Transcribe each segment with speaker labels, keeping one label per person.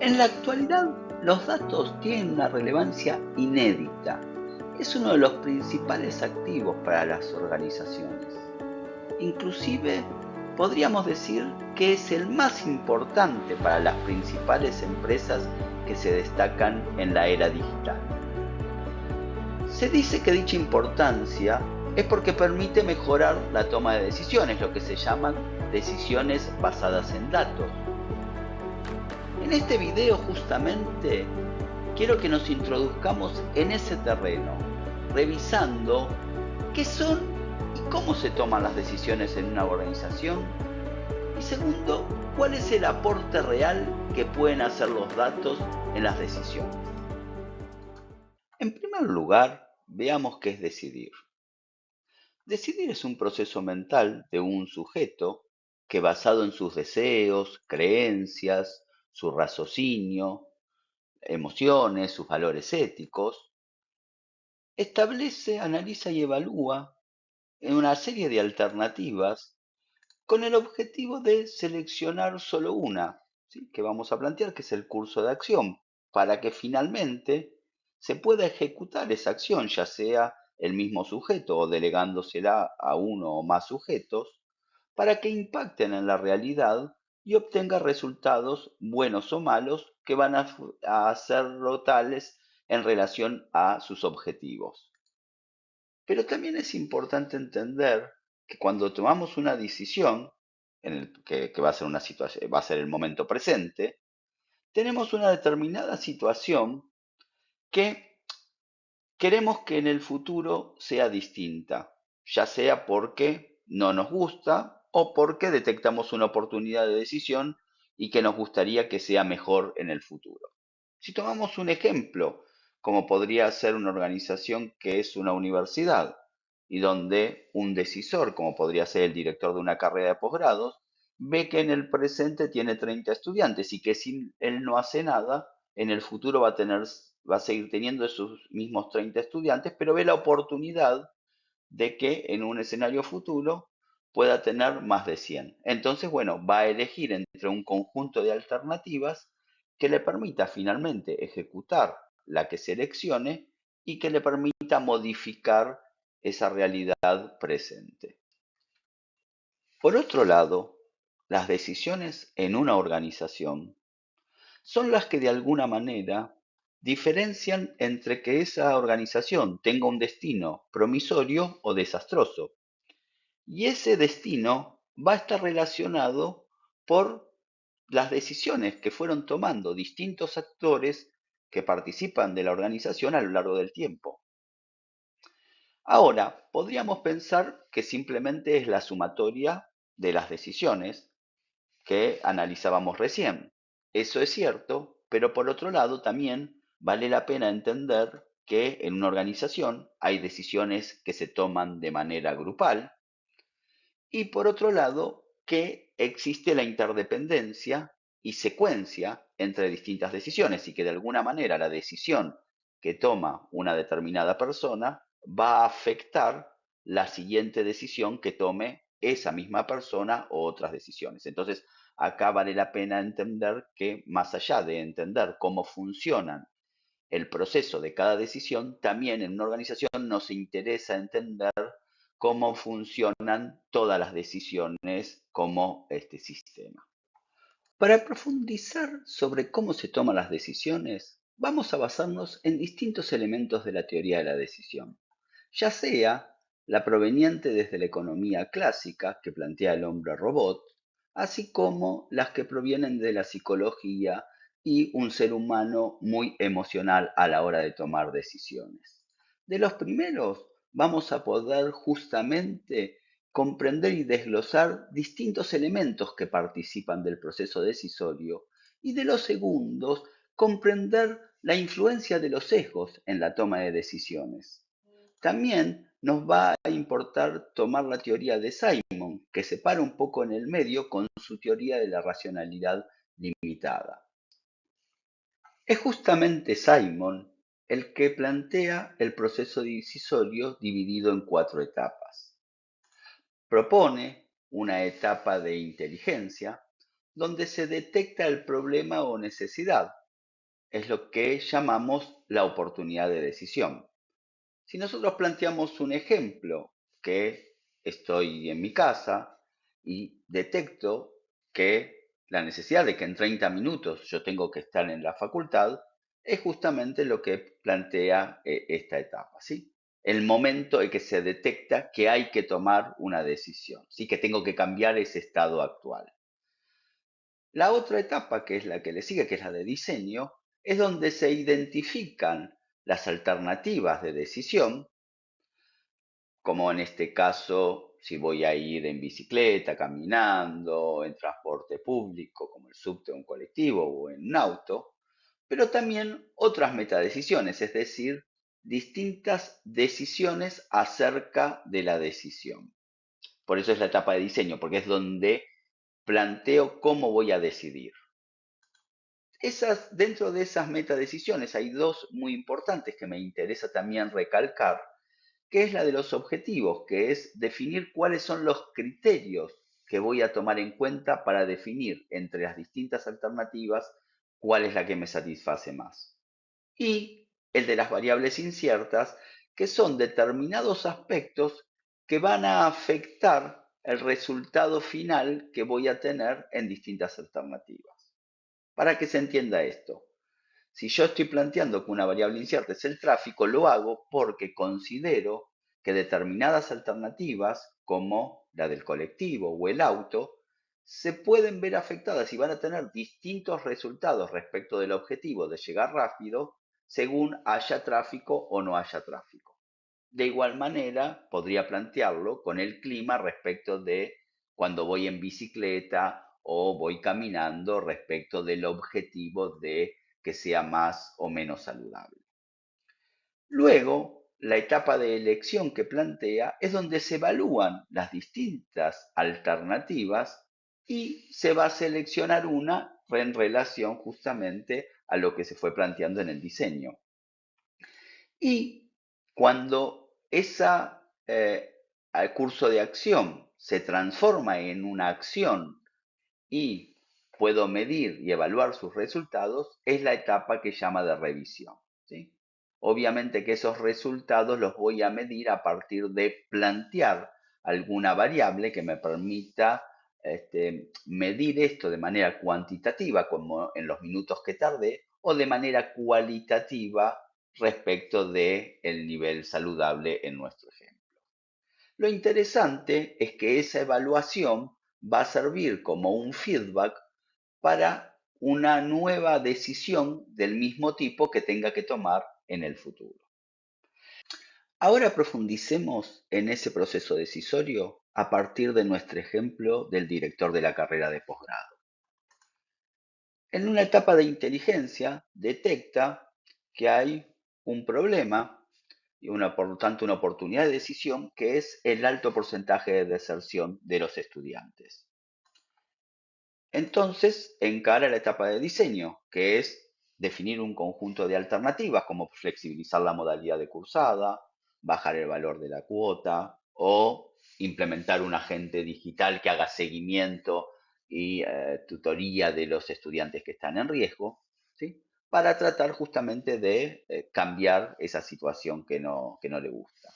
Speaker 1: En la actualidad, los datos tienen una relevancia inédita. Es uno de los principales activos para las organizaciones. Inclusive, podríamos decir que es el más importante para las principales empresas que se destacan en la era digital. Se dice que dicha importancia es porque permite mejorar la toma de decisiones, lo que se llaman decisiones basadas en datos. En este video justamente quiero que nos introduzcamos en ese terreno, revisando qué son y cómo se toman las decisiones en una organización. Y segundo, cuál es el aporte real que pueden hacer los datos en las decisiones. En primer lugar, veamos qué es decidir. Decidir es un proceso mental de un sujeto que, basado en sus deseos, creencias, su raciocinio, emociones, sus valores éticos, establece, analiza y evalúa en una serie de alternativas con el objetivo de seleccionar solo una, ¿sí?, que vamos a plantear, que es el curso de acción, para que finalmente se pueda ejecutar esa acción, ya sea el mismo sujeto o delegándosela a uno o más sujetos, para que impacten en la realidad y obtenga resultados buenos o malos que van a hacerlo tales en relación a sus objetivos. Pero también es importante entender que cuando tomamos una decisión, que va a ser una situación, va a ser el momento presente, tenemos una determinada situación que queremos que en el futuro sea distinta, ya sea porque no nos gusta o porque detectamos una oportunidad de decisión y que nos gustaría que sea mejor en el futuro. Si tomamos un ejemplo, como podría ser una organización que es una universidad y donde un decisor, como podría ser el director de una carrera de posgrados, ve que en el presente tiene 30 estudiantes y que si él no hace nada, en el futuro va a seguir teniendo esos mismos 30 estudiantes, pero ve la oportunidad de que en un escenario futuro pueda tener más de 100. Entonces, bueno, va a elegir entre un conjunto de alternativas que le permita finalmente ejecutar la que seleccione y que le permita modificar esa realidad presente. Por otro lado, las decisiones en una organización son las que de alguna manera diferencian entre que esa organización tenga un destino promisorio o desastroso. Y ese destino va a estar relacionado por las decisiones que fueron tomando distintos actores que participan de la organización a lo largo del tiempo. Ahora, podríamos pensar que simplemente es la sumatoria de las decisiones que analizábamos recién. Eso es cierto, pero por otro lado también vale la pena entender que en una organización hay decisiones que se toman de manera grupal y por otro lado que existe la interdependencia y secuencia entre distintas decisiones y que de alguna manera la decisión que toma una determinada persona va a afectar la siguiente decisión que tome esa misma persona o otras decisiones. Entonces, acá vale la pena entender que más allá de entender cómo funcionan el proceso de cada decisión, también en una organización nos interesa entender cómo funcionan todas las decisiones como este sistema. Para profundizar sobre cómo se toman las decisiones, vamos a basarnos en distintos elementos de la teoría de la decisión, ya sea la proveniente desde la economía clásica que plantea el hombre robot, así como las que provienen de la psicología y un ser humano muy emocional a la hora de tomar decisiones. De los primeros vamos a poder justamente comprender y desglosar distintos elementos que participan del proceso decisorio y de los segundos comprender la influencia de los sesgos en la toma de decisiones. También nos va a importar tomar la teoría de Simon, que se para un poco en el medio con su teoría de la racionalidad limitada. Es justamente Simon el que plantea el proceso decisorio dividido en 4 etapas. Propone una etapa de inteligencia, donde se detecta el problema o necesidad. Es lo que llamamos la oportunidad de decisión. Si nosotros planteamos un ejemplo, que estoy en mi casa y detecto que la necesidad de que en 30 minutos yo tengo que estar en la facultad, es justamente lo que plantea esta etapa, ¿sí? El momento en que se detecta que hay que tomar una decisión, ¿sí? Que tengo que cambiar ese estado actual. La otra etapa, que es la que le sigue, que es la de diseño, es donde se identifican las alternativas de decisión, como en este caso, si voy a ir en bicicleta, caminando, en transporte público, como el subte o un colectivo o en un auto, pero también otras metadecisiones, es decir, distintas decisiones acerca de la decisión. Por eso es la etapa de diseño, porque es donde planteo cómo voy a decidir. Dentro de esas metadecisiones hay dos muy importantes que me interesa también recalcar, que es la de los objetivos, que es definir cuáles son los criterios que voy a tomar en cuenta para definir entre las distintas alternativas cuál es la que me satisface más. Y el de las variables inciertas, que son determinados aspectos que van a afectar el resultado final que voy a tener en distintas alternativas. Para que se entienda esto, si yo estoy planteando que una variable incierta es el tráfico, lo hago porque considero que determinadas alternativas, como la del colectivo o el auto, se pueden ver afectadas y van a tener distintos resultados respecto del objetivo de llegar rápido según haya tráfico o no haya tráfico. De igual manera, podría plantearlo con el clima respecto de cuando voy en bicicleta o voy caminando respecto del objetivo de que sea más o menos saludable. Luego, la etapa de elección que plantea es donde se evalúan las distintas alternativas y se va a seleccionar una en relación justamente a lo que se fue planteando en el diseño. Y cuando ese curso de acción se transforma en una acción y puedo medir y evaluar sus resultados, es la etapa que llama de revisión, ¿sí? Obviamente que esos resultados los voy a medir a partir de plantear alguna variable que me permita medir esto de manera cuantitativa, como en los minutos que tardé, o de manera cualitativa respecto del nivel saludable en nuestro ejemplo. Lo interesante es que esa evaluación va a servir como un feedback para una nueva decisión del mismo tipo que tenga que tomar en el futuro. Ahora profundicemos en ese proceso decisorio a partir de nuestro ejemplo del director de la carrera de posgrado. En una etapa de inteligencia detecta que hay un problema y por lo tanto una oportunidad de decisión, que es el alto porcentaje de deserción de los estudiantes. Entonces encara la etapa de diseño, que es definir un conjunto de alternativas como flexibilizar la modalidad de cursada, bajar el valor de la cuota o implementar un agente digital que haga seguimiento y tutoría de los estudiantes que están en riesgo, ¿sí? Para tratar justamente de cambiar esa situación que no le gusta,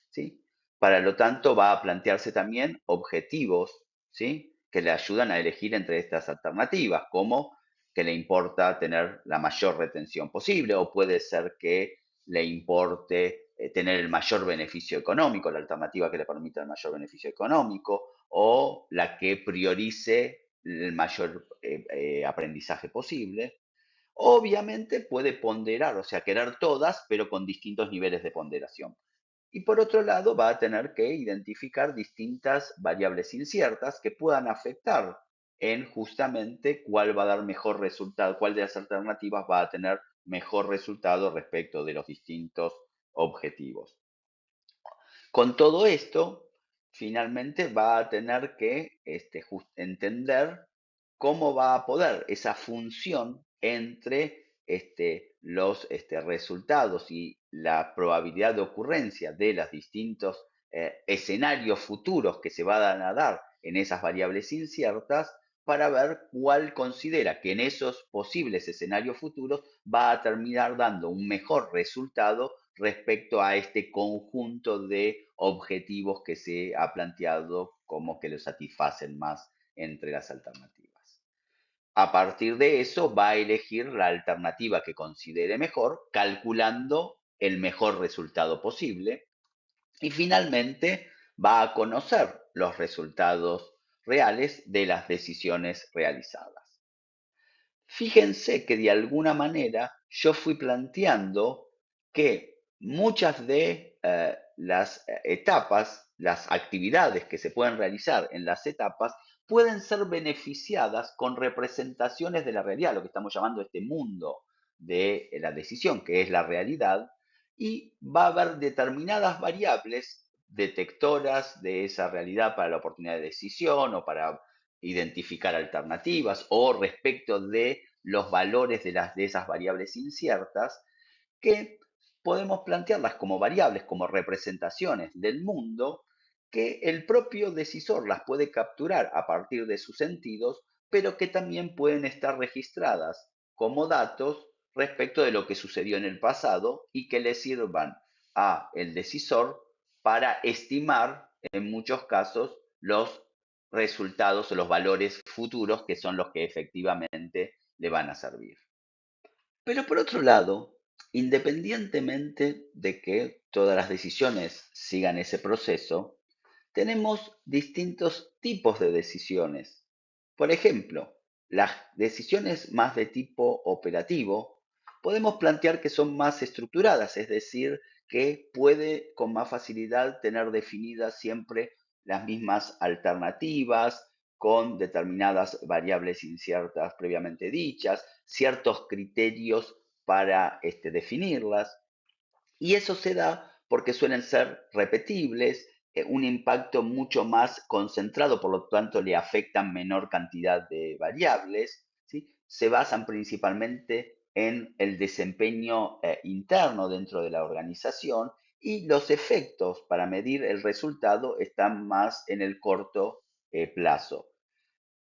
Speaker 1: ¿sí? Para lo tanto, va a plantearse también objetivos, ¿sí? Que le ayudan a elegir entre estas alternativas, como que le importa tener la mayor retención posible, o puede ser que le importe tener el mayor beneficio económico, la alternativa que le permita el mayor beneficio económico, o la que priorice el mayor aprendizaje posible. Obviamente puede ponderar, o sea, querer todas, pero con distintos niveles de ponderación. Y por otro lado, va a tener que identificar distintas variables inciertas que puedan afectar en justamente cuál va a dar mejor resultado, cuál de las alternativas va a tener mejor resultado respecto de los distintos objetivos. Con todo esto, finalmente va a tener que entender cómo va a poder esa función entre los resultados y la probabilidad de ocurrencia de los distintos escenarios futuros que se van a dar en esas variables inciertas, para ver cuál considera que en esos posibles escenarios futuros va a terminar dando un mejor resultado respecto a este conjunto de objetivos que se ha planteado como que lo satisfacen más entre las alternativas. A partir de eso va a elegir la alternativa que considere mejor, calculando el mejor resultado posible y finalmente va a conocer los resultados reales de las decisiones realizadas. Fíjense que de alguna manera yo fui planteando que muchas de las etapas, las actividades que se pueden realizar en las etapas, pueden ser beneficiadas con representaciones de la realidad, lo que estamos llamando este mundo de la decisión, que es la realidad, y va a haber determinadas variables detectoras de esa realidad para la oportunidad de decisión o para identificar alternativas o respecto de los valores de esas variables inciertas, que podemos plantearlas como variables, como representaciones del mundo, que el propio decisor las puede capturar a partir de sus sentidos, pero que también pueden estar registradas como datos respecto de lo que sucedió en el pasado y que le sirvan a el decisor para estimar en muchos casos los resultados o los valores futuros que son los que efectivamente le van a servir. Pero por otro lado, independientemente de que todas las decisiones sigan ese proceso, tenemos distintos tipos de decisiones. Por ejemplo, las decisiones más de tipo operativo podemos plantear que son más estructuradas, es decir, que puede con más facilidad tener definidas siempre las mismas alternativas con determinadas variables inciertas previamente dichas, ciertos criterios para definirlas. Y eso se da porque suelen ser repetibles, un impacto mucho más concentrado, por lo tanto le afectan menor cantidad de variables, ¿sí? Se basan principalmente en el desempeño interno dentro de la organización y los efectos para medir el resultado están más en el corto plazo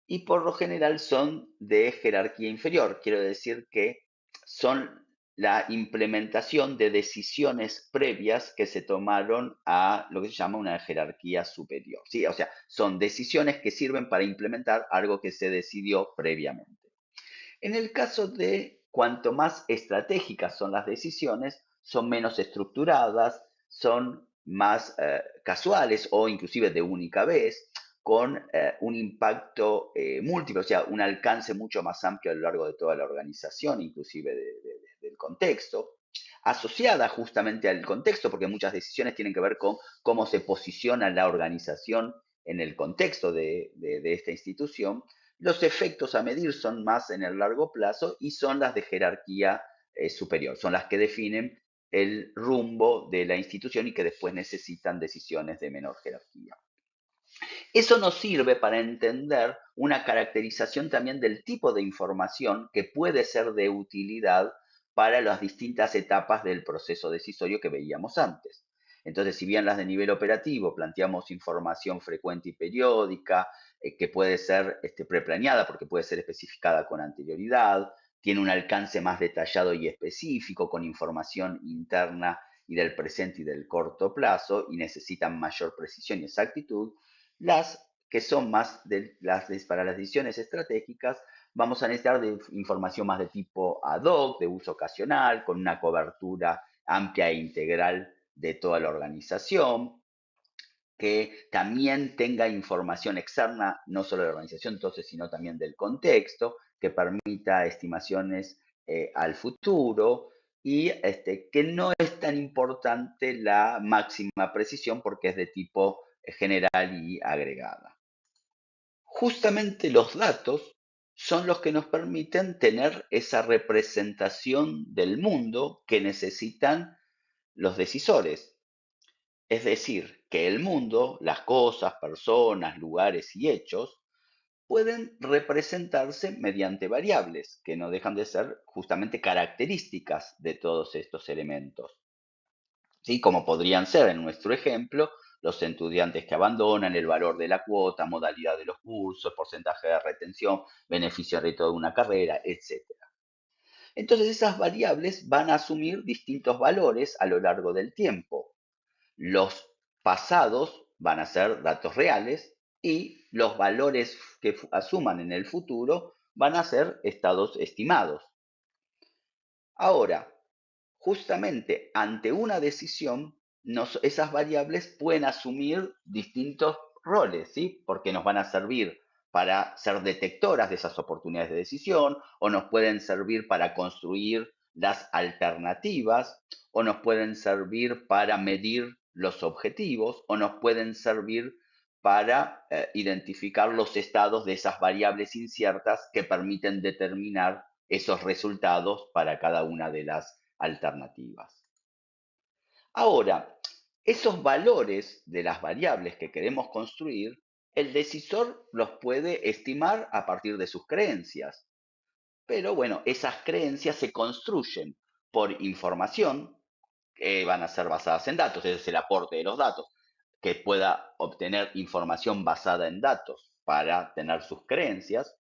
Speaker 1: y por lo general son de jerarquía inferior. Quiero decir que son la implementación de decisiones previas que se tomaron a lo que se llama una jerarquía superior. ¿Sí? O sea, son decisiones que sirven para implementar algo que se decidió previamente. En el caso de cuanto más estratégicas son las decisiones, son menos estructuradas, son más casuales o inclusive de única vez, con un impacto múltiple, o sea, un alcance mucho más amplio a lo largo de toda la organización, inclusive del contexto, asociada justamente al contexto, porque muchas decisiones tienen que ver con cómo se posiciona la organización en el contexto de esta institución. Los efectos a medir son más en el largo plazo y son las de jerarquía superior, son las que definen el rumbo de la institución y que después necesitan decisiones de menor jerarquía. Eso nos sirve para entender una caracterización también del tipo de información que puede ser de utilidad para las distintas etapas del proceso decisorio que veíamos antes. Entonces, si bien las de nivel operativo planteamos información frecuente y periódica, que puede ser preplaneada porque puede ser especificada con anterioridad, tiene un alcance más detallado y específico con información interna y del presente y del corto plazo y necesitan mayor precisión y exactitud, las que son más para las decisiones estratégicas, vamos a necesitar de información más de tipo ad hoc, de uso ocasional, con una cobertura amplia e integral de toda la organización, que también tenga información externa, no solo de la organización, entonces, sino también del contexto, que permita estimaciones al futuro y que no es tan importante la máxima precisión porque es de tipo general y agregada. Justamente los datos son los que nos permiten tener esa representación del mundo que necesitan los decisores. Es decir, que el mundo, las cosas, personas, lugares y hechos pueden representarse mediante variables que no dejan de ser justamente características de todos estos elementos. ¿Sí? Como podrían ser en nuestro ejemplo los estudiantes que abandonan, el valor de la cuota, modalidad de los cursos, porcentaje de retención, beneficio de toda una carrera, etc. Entonces esas variables van a asumir distintos valores a lo largo del tiempo. Los pasados van a ser datos reales y los valores que asuman en el futuro van a ser estados estimados. Ahora, justamente ante una decisión, esas variables pueden asumir distintos roles, ¿sí? Porque nos van a servir para ser detectoras de esas oportunidades de decisión, o nos pueden servir para construir las alternativas, o nos pueden servir para medir los objetivos, o nos pueden servir para identificar los estados de esas variables inciertas que permiten determinar esos resultados para cada una de las alternativas. Ahora, esos valores de las variables que queremos construir, el decisor los puede estimar a partir de sus creencias. Pero bueno, esas creencias se construyen por información que van a ser basadas en datos, ese es el aporte de los datos, que pueda obtener información basada en datos para tener sus creencias,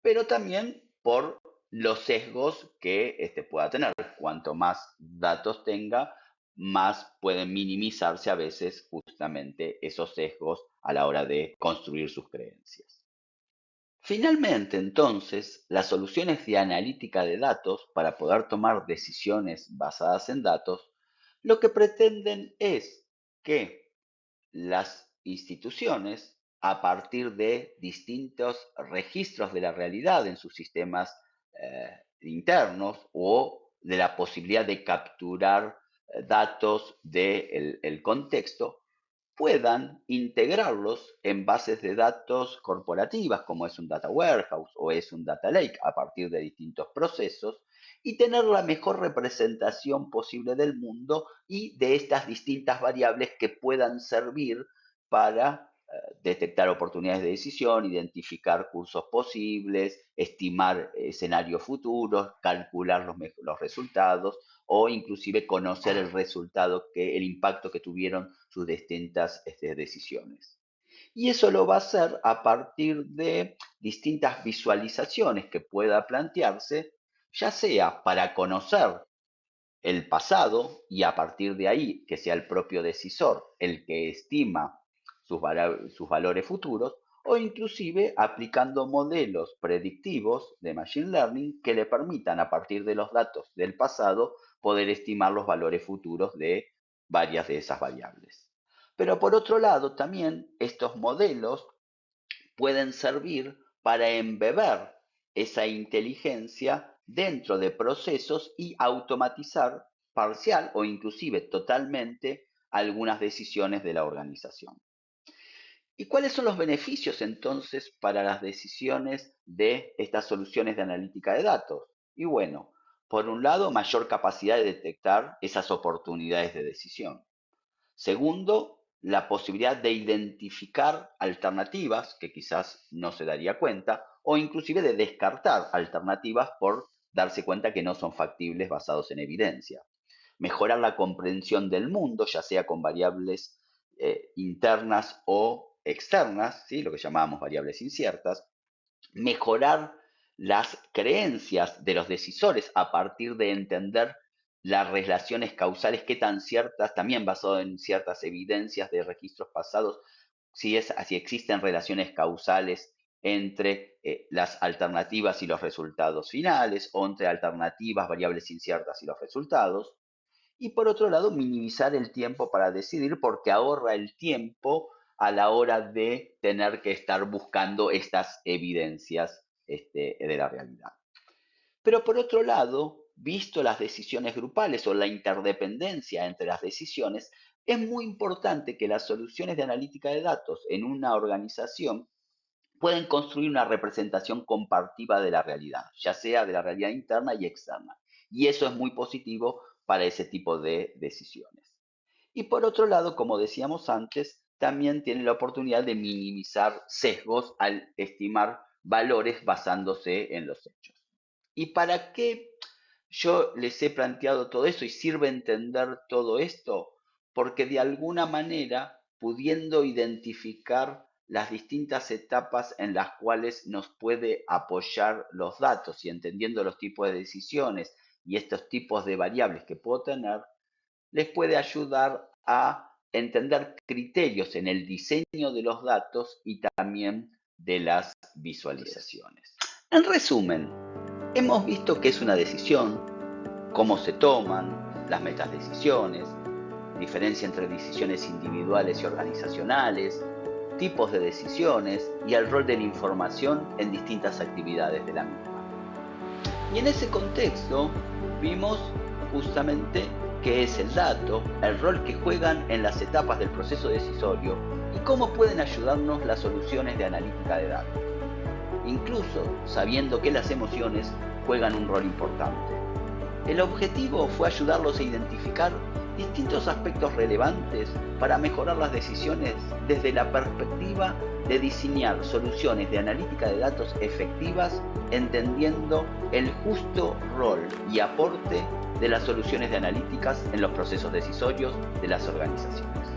Speaker 1: pero también por los sesgos que pueda tener. Cuanto más datos tenga, más pueden minimizarse a veces justamente esos sesgos a la hora de construir sus creencias. Finalmente, entonces, las soluciones de analítica de datos para poder tomar decisiones basadas en datos, lo que pretenden es que las instituciones, a partir de distintos registros de la realidad en sus sistemas internos o de la posibilidad de capturar datos del contexto, puedan integrarlos en bases de datos corporativas, como es un data warehouse o es un data lake, a partir de distintos procesos, y tener la mejor representación posible del mundo y de estas distintas variables que puedan servir para detectar oportunidades de decisión, identificar cursos posibles, estimar escenarios futuros, calcular los resultados o inclusive conocer el resultado, el impacto que tuvieron sus distintas decisiones. Y eso lo va a hacer a partir de distintas visualizaciones que pueda plantearse, ya sea para conocer el pasado y a partir de ahí que sea el propio decisor el que estima sus valores futuros, o inclusive aplicando modelos predictivos de Machine Learning que le permitan a partir de los datos del pasado poder estimar los valores futuros de varias de esas variables. Pero por otro lado, también estos modelos pueden servir para embeber esa inteligencia dentro de procesos y automatizar parcial o inclusive totalmente algunas decisiones de la organización. ¿Y cuáles son los beneficios entonces para las decisiones de estas soluciones de analítica de datos? Y bueno, por un lado, mayor capacidad de detectar esas oportunidades de decisión. Segundo, la posibilidad de identificar alternativas que quizás no se daría cuenta o inclusive de descartar alternativas por darse cuenta que no son factibles basados en evidencia. Mejorar la comprensión del mundo, ya sea con variables internas o externas, ¿sí? Lo que llamábamos variables inciertas. Mejorar las creencias de los decisores a partir de entender las relaciones causales, qué tan ciertas, también basado en ciertas evidencias de registros pasados, si existen relaciones causales entre las alternativas y los resultados finales, o entre alternativas, variables inciertas y los resultados. Y por otro lado, minimizar el tiempo para decidir porque ahorra el tiempo a la hora de tener que estar buscando estas evidencias de la realidad. Pero por otro lado, visto las decisiones grupales o la interdependencia entre las decisiones, es muy importante que las soluciones de analítica de datos en una organización pueden construir una representación compartida de la realidad, ya sea de la realidad interna y externa. Y eso es muy positivo para ese tipo de decisiones. Y por otro lado, como decíamos antes, también tiene la oportunidad de minimizar sesgos al estimar valores basándose en los hechos. ¿Y para qué yo les he planteado todo eso y sirve entender todo esto? Porque de alguna manera pudiendo identificar las distintas etapas en las cuales nos puede apoyar los datos y entendiendo los tipos de decisiones y estos tipos de variables que puedo tener, les puede ayudar a entender criterios en el diseño de los datos y también de las visualizaciones. En resumen, hemos visto qué es una decisión, cómo se toman las metadecisiones, diferencia entre decisiones individuales y organizacionales, tipos de decisiones y el rol de la información en distintas actividades de la misma. Y en ese contexto vimos justamente qué es el dato, el rol que juegan en las etapas del proceso decisorio y cómo pueden ayudarnos las soluciones de analítica de datos, incluso sabiendo que las emociones juegan un rol importante. El objetivo fue ayudarlos a identificar distintos aspectos relevantes para mejorar las decisiones desde la perspectiva de diseñar soluciones de analítica de datos efectivas, entendiendo el justo rol y aporte de las soluciones de analíticas en los procesos decisorios de las organizaciones.